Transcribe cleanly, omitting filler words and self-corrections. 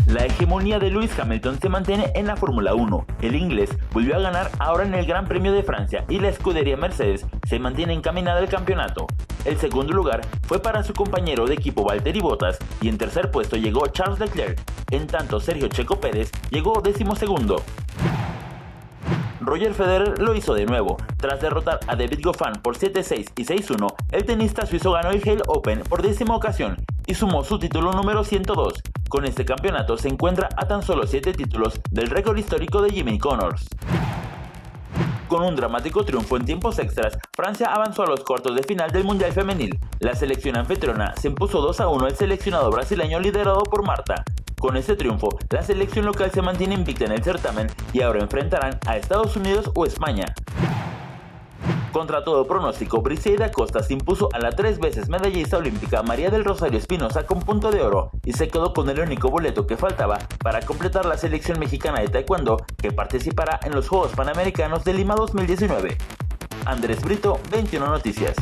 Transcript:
La hegemonía de Lewis Hamilton se mantiene en la Fórmula 1. El inglés volvió a ganar ahora en el Gran Premio de Francia y la escudería Mercedes se mantiene encaminada al campeonato. El segundo lugar fue para su compañero de equipo Valtteri Bottas y en tercer puesto llegó Charles Leclerc, en tanto Sergio Checo Pérez llegó 12º. Roger Federer lo hizo de nuevo. Tras derrotar a David Goffin por 7-6 y 6-1, el tenista suizo ganó el Halle Open por 10ª ocasión y sumó su título número 102. Con este campeonato se encuentra a tan solo 7 títulos del récord histórico de Jimmy Connors. Con un dramático triunfo en tiempos extras, Francia avanzó a los cuartos de final del Mundial Femenil. La selección anfitriona se impuso 2-1 al seleccionado brasileño liderado por Marta. Con este triunfo, la selección local se mantiene invicta en el certamen y ahora enfrentarán a Estados Unidos o España. Contra todo pronóstico, Briseida Costa se impuso a la 3 veces medallista olímpica María del Rosario Espinosa con punto de oro y se quedó con el único boleto que faltaba para completar la selección mexicana de taekwondo que participará en los Juegos Panamericanos de Lima 2019. Andrés Brito, 21 Noticias.